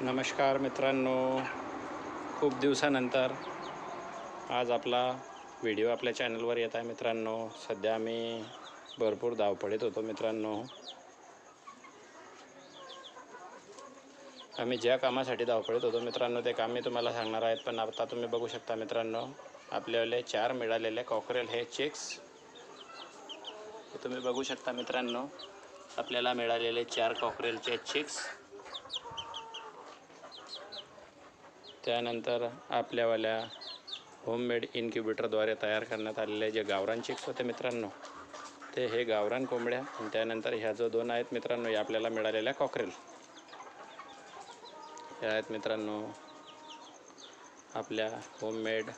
नमस्कार मित्रांनो, खूप दिवसानंतर आज आपला व्हिडिओ आपल्या चॅनलवर येत आहे मित्रांनो. सध्या मी भरपूर धावपळीत होतो मित्रांनो. आम्ही ज्या कामासाठी धावपळीत होतो मित्रांनो ते काम मी तुम्हाला सांगणार आहेत. पण आता तुम्ही बघू शकता मित्रांनो, आपल्याला 4 मिळालेले कॉकरेल हे चिक्स तुम्ही बघू शकता मित्रांनो. आपल्याला मिळालेले 4 कॉकरेलचे चिक्स, त्यानंतर आपल्यावाल्या होममेड इन्क्युबेटरद्वारे तयार करण्यात आलेले जे गावरान चिक्स होते मित्रांनो, ते हे गावरान कोंबड्या. आणि त्यानंतर ह्या जो 2 आहेत मित्रांनो, या आपल्याला मिळालेल्या कॉकरेल हे आहेत मित्रांनो, आपल्या होममेड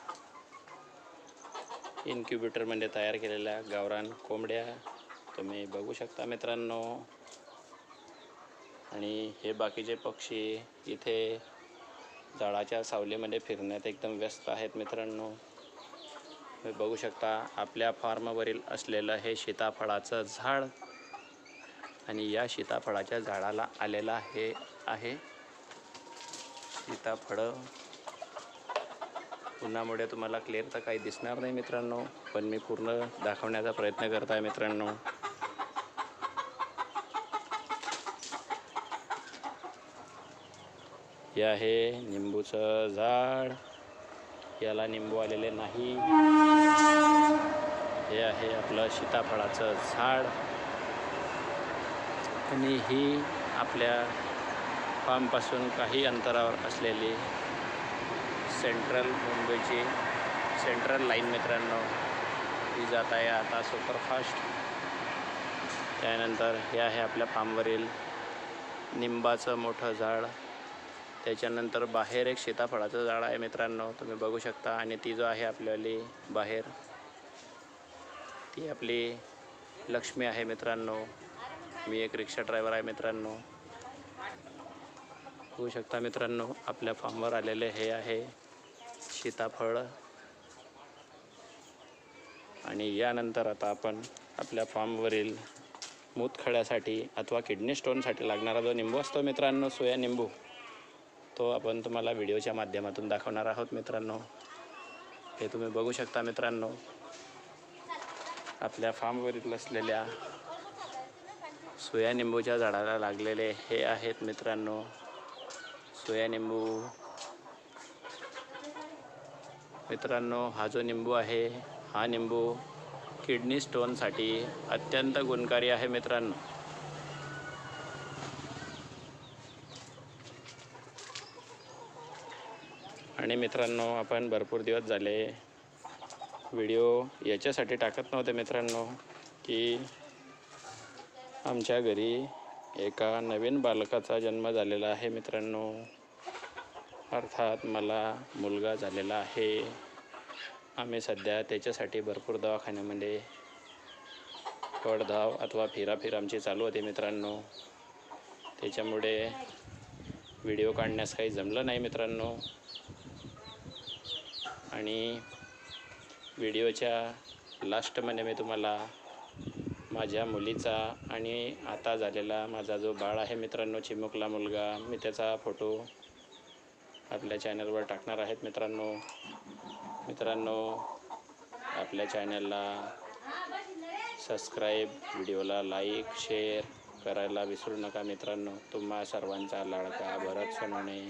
इन्क्युबेटरमध्ये तयार केलेल्या गावरान कोंबड्या तुम्ही बघू शकता मित्रांनो. आणि हे बाकीचे पक्षी इथे झाडाच्या सावलीमध्ये फिरण्यात एकदम व्यस्त आहेत मित्रांनो. तुम्ही बघू शकता आपल्या फार्मवरील असलेलं हे सीताफळाचं झाड, आणि या सीताफळाच्या झाडाला आलेला हे आहे सीताफळं. उन्हामुळे तुम्हाला क्लिअर तर काही दिसणार नाही मित्रांनो, पण मी पूर्ण दाखवण्याचा प्रयत्न करत आहे मित्रांनो. हे आहे निंबूचं झाड, याला निंबू आलेले नाही. हे आहे आपलं सीताफळाचं झाड, आणि ही आपल्या फार्मपासून काही अंतरावर असलेली सेंट्रल मुंबईची सेंट्रल लाईन मित्रांनो. ही जात आहे आता सुपरफास्ट. त्यानंतर हे आहे आपल्या फार्मवरील निंबाचं मोठं झाड. त्याच्यानंतर बाहेर एक सीताफळाचं झाड आहे मित्रांनो, तुम्ही बघू शकता. आणि ती जो आहे आपल्याली बाहेर, ती आपली लक्ष्मी आहे मित्रांनो. मी एक रिक्षा ड्रायव्हर आहे मित्रांनो. बघू शकता मित्रांनो, आपल्या फार्मवर आलेले हे आहे सीताफळ. आणि यानंतर आता आपण आपल्या फार्मवरील मूतखड्यासाठी अथवा किडनी स्टोनसाठी लागणारा जो निंबू असतो मित्रांनो, सोया निंबू, तो आपण तुम्हाला व्हिडिओच्या माध्यमातून दाखवणार आहोत मित्रांनो. हे तुम्ही बघू शकता मित्रांनो, आपल्या फार्मवरील असलेल्या सोया निंबूच्या झाडाला लागलेले हे आहेत मित्रांनो सोया निंबू. मित्रांनो, हा जो निंबू आहे, हा निंबू किडनी स्टोनसाठी अत्यंत गुणकारी आहे मित्रांनो. आणि मित्रांनो, आपण भरपूर दिवस झाले व्हिडिओ याच्यासाठी टाकत नव्हते मित्रांनो, की आमच्या घरी एका नवीन बालकाचा जन्म झालेला आहे मित्रांनो. अर्थात मला मुलगा झालेला आहे. आम्ही सध्या त्याच्यासाठी भरपूर दवाखान्यामध्ये पडधाव अथवा फिराफिर आमची चालू होती मित्रांनो. त्याच्यामुळे व्हिडिओ काढण्यास काही जमलं नाही मित्रांनो. आणि व्हिडिओच्या लास्टमध्ये मी तुम्हाला माझ्या मुलीचा आणि आता झालेला माझा जो बाळ आहे मित्रांनो, चिमुकला मुलगा, मी त्याचा फोटो आपल्या चॅनलवर टाकणार आहेत मित्रांनो. आपल्या चॅनलला सबस्क्राईब, व्हिडिओला लाईक, शेअर करायला विसरू नका मित्रांनो. तुम्हा सर्वांचा लाडका भरत सोनवणे.